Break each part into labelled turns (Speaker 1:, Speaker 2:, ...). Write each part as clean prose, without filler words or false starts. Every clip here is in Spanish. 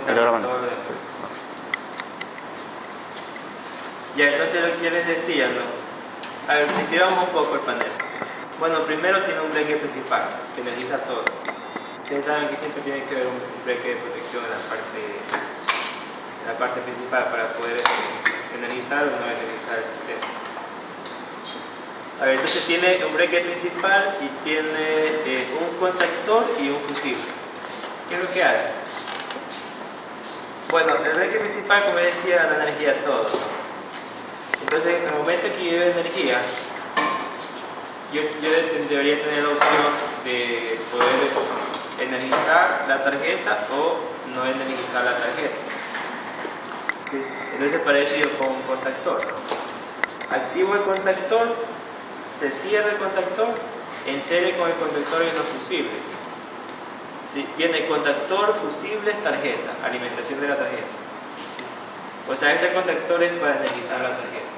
Speaker 1: cuenta todo lo demás. Ya, entonces lo que yo les decía, ¿no? A ver, describamos un poco el panel. Bueno, primero tiene un breque principal, que energiza todo. Ustedes saben que siempre tiene que haber un breque de protección en la parte principal para poder energizar o no energizar el sistema. A ver, entonces tiene un breque principal y tiene un contactor y un fusible. ¿Qué es lo que hace? Bueno, el breque principal, como decía, da energía a todo. Entonces, en el momento que yo doy energía, yo debería tener la opción de poder energizar la tarjeta o no energizar la tarjeta. ¿Sí? Entonces, para eso yo pongo un contactor. Activo el contactor, se cierra el contactor, en serie con el contactor y los fusibles. ¿Sí? Viene contactor, fusibles, tarjeta, alimentación de la tarjeta. ¿Sí? O sea, este contactor es para energizar la tarjeta.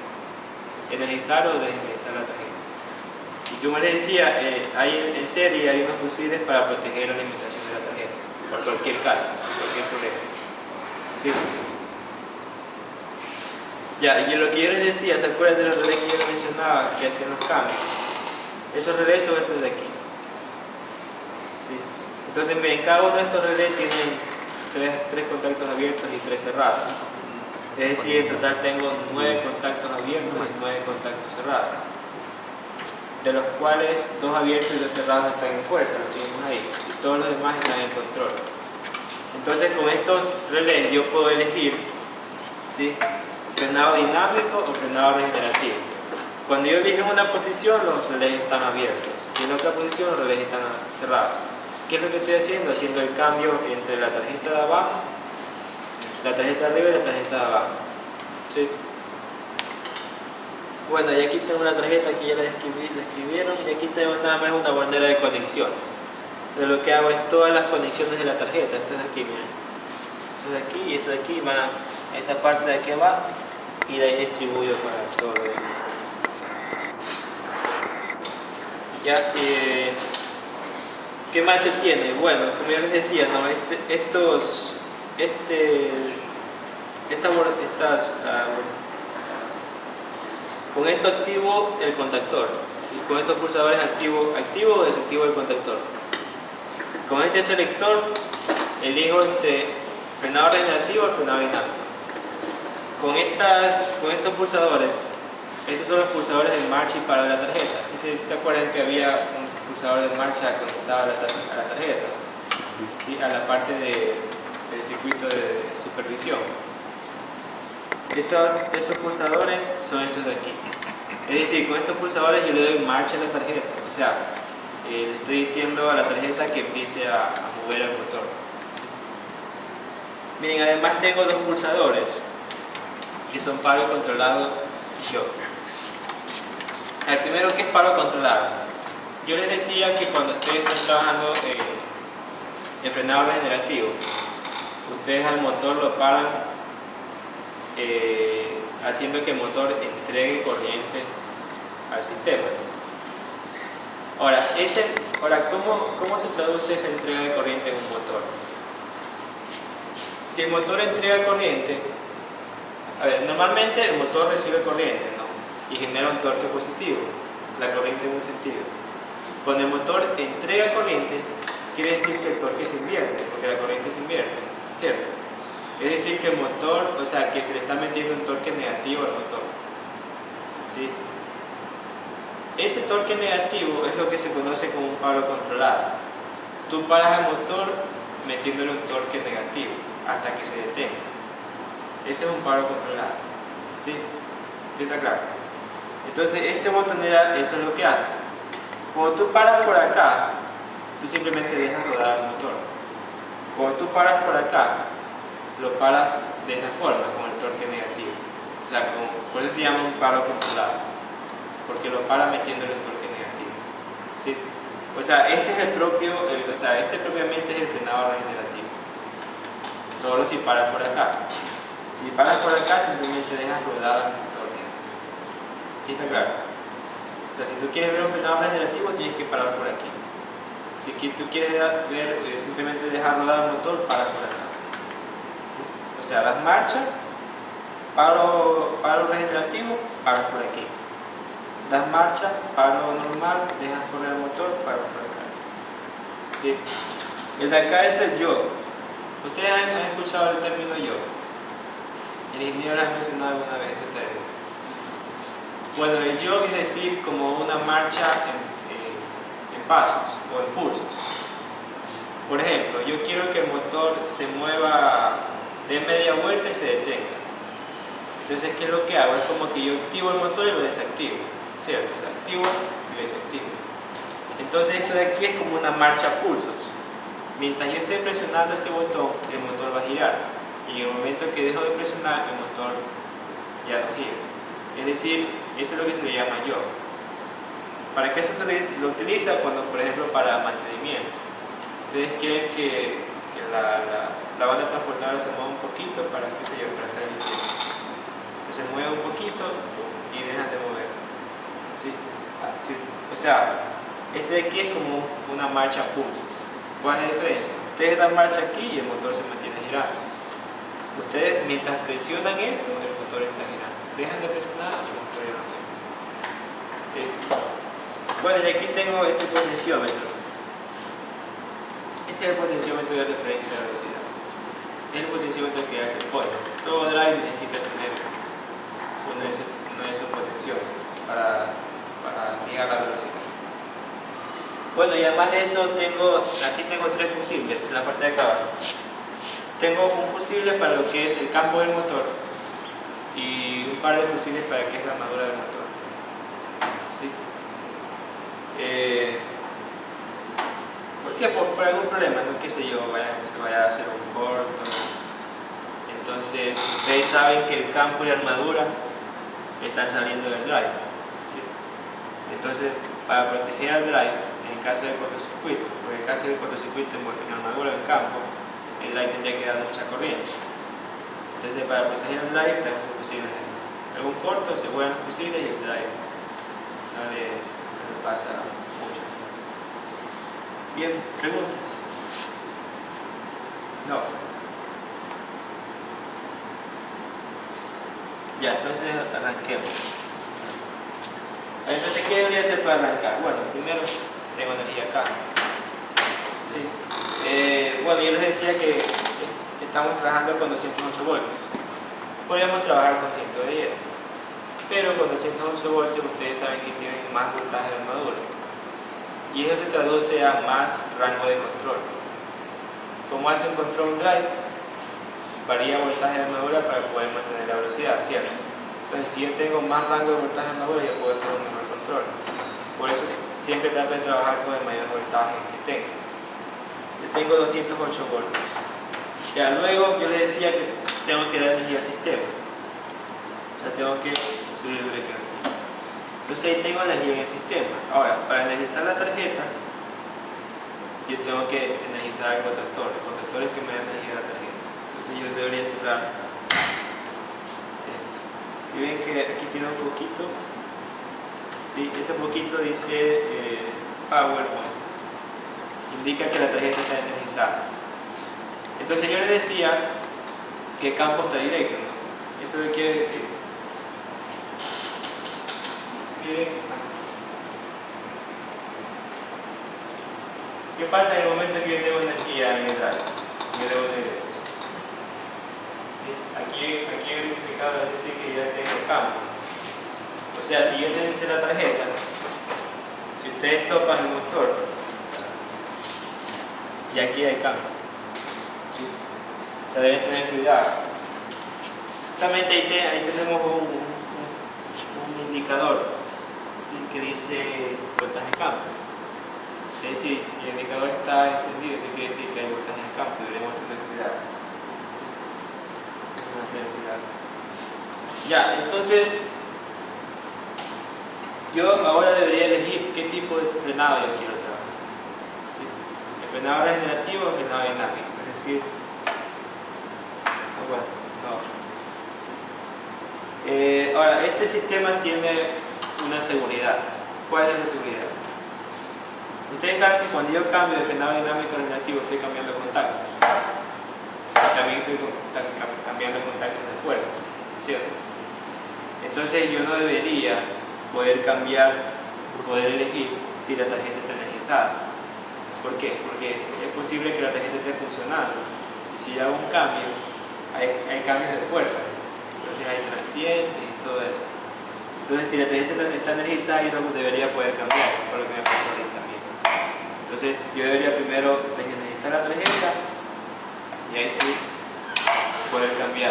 Speaker 1: Energizar o desenergizar la tarjeta. Y como les decía, en serie hay unos fusibles para proteger la alimentación de la tarjeta, por cualquier caso, por cualquier problema. ¿Sí? Ya, y lo que yo les decía, ¿se acuerdan de los relés que yo les mencionaba que hacían los cambios? Esos relés son estos de aquí. ¿Sí? Entonces, miren, cada uno de estos relés tiene tres contactos abiertos y 3 cerrados. Es decir, en total tengo 9 contactos abiertos y 9 contactos cerrados, de los cuales 2 abiertos y 2 cerrados están en fuerza, los tenemos ahí, y todos los demás están en control. Entonces, con estos relés yo puedo elegir, ¿sí?, frenado dinámico o frenado regenerativo. Cuando yo elijo en una posición, los relés están abiertos, y en otra posición los relés están cerrados. ¿Qué es lo que estoy haciendo? Haciendo el cambio entre la tarjeta de abajo, la tarjeta de arriba y la tarjeta de abajo. ¿Sí? Bueno, y aquí tengo una tarjeta que ya la escribieron, y aquí tengo nada más una bandera de conexiones. Pero lo que hago es todas las conexiones de la tarjeta. Esto es aquí, miren. Esto es aquí y esto de aquí va a esa parte de aquí abajo, y de ahí distribuyo para todo lo demás. Ya, ¿qué más se tiene? Bueno, como ya les decía, ¿no? Con esto activo el contactor, ¿sí? Con estos pulsadores activo o desactivo el contactor. Con este selector elijo entre frenado regenerativo o frenado dinámico. Con estos pulsadores, estos son los pulsadores de marcha y paro de la tarjeta. ¿Sí se acuerdan que había un pulsador de marcha conectado a la tarjeta? ¿Sí? A la parte del circuito de supervisión. Esos pulsadores son estos de aquí. Es decir, con estos pulsadores yo le doy marcha a la tarjeta. O sea, le estoy diciendo a la tarjeta que empiece a mover el motor. ¿Sí? Miren, además tengo 2 pulsadores que son paro controlado y shock. El primero, que es paro controlado. Yo les decía que cuando ustedes están trabajando en frenado regenerativo, ustedes al motor lo paran haciendo que el motor entregue corriente al sistema. Ahora, ¿cómo se traduce esa entrega de corriente en un motor? Si el motor entrega corriente, a ver, normalmente el motor recibe corriente, ¿no?, y genera un torque positivo, la corriente en un sentido. Cuando el motor entrega corriente, quiere decir que el torque se invierte, porque la corriente se invierte, ¿cierto? Es decir, que el motor, o sea, que se le está metiendo un torque negativo al motor. ¿Sí? Ese torque negativo es lo que se conoce como un paro controlado. Tú paras al motor metiéndole un torque negativo hasta que se detenga. Ese es un paro controlado. ¿Sí? ¿Sí está claro? Entonces, este botonera, eso es lo que hace. Cuando tú paras por acá, tú simplemente dejas rodar el motor. Cuando tú paras por acá, lo paras de esa forma, con el torque negativo. O sea, por eso se llama un paro controlado, porque lo para metiéndole un torque negativo. ¿Sí? O sea, este propiamente es el frenado regenerativo. Solo si paras por acá. Si paras por acá, simplemente dejas rodar el motor. ¿Sí está claro? O sea, si tú quieres ver un frenado regenerativo, tienes que parar por aquí. Si tú quieres ver, simplemente dejar rodar el motor, paras por acá. sea, das marcha, paro regenerativo, paro por aquí. Das marcha, paro normal, dejas correr el motor, paro por acá. ¿Sí? El de acá es el yo. ¿Ustedes han escuchado el término yo? El ingeniero les ha mencionado alguna vez ese término. Bueno, el yo es decir como una marcha en pasos o en pulsos. Por ejemplo, yo quiero que el motor se mueva de media vuelta y se detenga. Entonces, ¿qué es lo que hago? Es como que yo activo el motor y lo desactivo, ¿cierto? O sea, activo y lo desactivo. Entonces, esto de aquí es como una marcha a pulsos. Mientras yo esté presionando este botón, el motor va a girar. Y en el momento que dejo de presionar, el motor ya no gira. Es decir, eso es lo que se le llama yo. ¿Para qué se lo utiliza? Cuando, por ejemplo, para mantenimiento. Ustedes quieren que la banda transportadora se mueva un poquito para, qué sé yo, para hacer el tiempo. Se mueve un poquito y dejan de mover. ¿Sí? O sea, este de aquí es como una marcha a pulsos. ¿Cuál es la diferencia? Ustedes dan marcha aquí y el motor se mantiene girando. Ustedes, mientras presionan esto, el motor está girando. Dejan de presionar y el motor ya no gira. ¿Sí? Bueno, y aquí tengo este potenciómetro. Ese es el potenciómetro de referencia de velocidad. Es el potenciómetro que hace el pollo. Todo drive necesita tener uno de esos potenciómetros para fijar la velocidad. Bueno, y además de eso, aquí tengo 3 fusibles en la parte de acá abajo. Tengo un fusible para lo que es el campo del motor y un par de fusibles para lo que es la armadura del motor. ¿Sí? ¿Por qué? Por algún problema, no qué sé yo, se vaya a hacer un corto. Entonces, ustedes saben que el campo y la armadura están saliendo del drive. ¿Sí? Entonces, para proteger al drive, en caso de cortocircuito, porque en caso de cortocircuito en la armadura del campo, el drive tendría que dar mucha corriente. Entonces, para proteger el drive, tenemos fusibles. Algún corto, se vuelven fusibles y el drive no les pasa mucho. Bien, preguntas. No. Ya, entonces arranquemos. Entonces, ¿qué debería hacer para arrancar? Bueno, primero tengo energía acá. ¿Sí? Bueno, yo les decía que estamos trabajando con 208 voltios. Podríamos trabajar con 110, pero con 211 voltios ustedes saben que tienen más voltaje de armadura. Y eso se traduce a más rango de control. ¿Cómo hace un control drive? Varía el voltaje de armadura para poder mantener la velocidad, ¿cierto? Entonces, si yo tengo más rango de voltaje de armadura, yo puedo hacer un mejor control. Por eso siempre trato de trabajar con el mayor voltaje que tengo. Yo tengo 208 voltios. Ya luego yo les decía que tengo que dar energía al sistema. O sea, tengo que subir el breaker. Entonces ahí tengo energía en el sistema. Ahora, para energizar la tarjeta, yo tengo que energizar el contactor. El contactor es que me da energía a la tarjeta. Entonces yo debería cerrar esto. Si ven que aquí tiene un foquito, ¿sí? Este foquito dice Power On. Indica que la tarjeta está energizada. Entonces yo les decía que el campo está directo, ¿no? ¿Eso qué quiere decir? Miren. ¿Qué pasa en el momento que yo tengo energía en el drive? Yo debo de ¿sí? Aquí he multiplicado, es decir, que ya tengo campo. O sea, si yo le dice la tarjeta, si ustedes topan el motor, y aquí hay campo. ¿Sí? O sea, deben tener cuidado. Justamente ahí tenemos un indicador, ¿sí? Que dice voltaje de campo. Es decir, si el indicador está encendido, eso quiere decir que hay voltaje en el campo, deberíamos tener cuidado. Ya, entonces yo ahora debería elegir qué tipo de frenado yo quiero trabajar. ¿Sí? El frenado regenerativo o el frenado dinámico, es decir, bueno, no. Ahora, este sistema tiene una seguridad. ¿Cuál es la seguridad? Ustedes saben que cuando yo cambio de frenado dinámico a regenerativo estoy cambiando contactos. Estoy también estoy cambiando contactos de fuerza, ¿cierto? Entonces yo no debería poder cambiar, poder elegir si la tarjeta está energizada. ¿Por qué? Porque es posible que la tarjeta esté funcionando y si yo hago un cambio, hay cambios de fuerza, entonces hay transientes y todo eso. Entonces si la tarjeta está energizada yo no debería poder cambiar, por lo que me pasó ahorita mismo. Entonces yo debería primero desenergizar la tarjeta y ahí sí poder cambiar.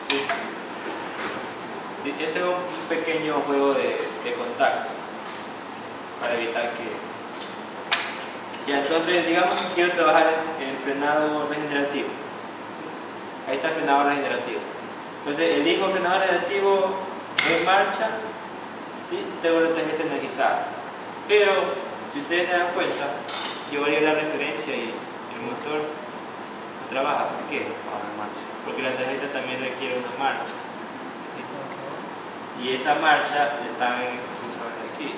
Speaker 1: ¿Sí? Sí, ese es un pequeño juego de contacto para evitar que... Ya, entonces digamos que quiero trabajar en frenado regenerativo. ¿Sí? Ahí está el frenado regenerativo. Entonces elijo frenado regenerativo en marcha, ¿sí? Tengo la tarjeta energizada. Pero si ustedes se dan cuenta, yo voy a la referencia y el motor no trabaja. ¿Por qué? Porque la tarjeta también requiere una marcha. ¿Sí? Y esa marcha está en estos pulsadores de aquí.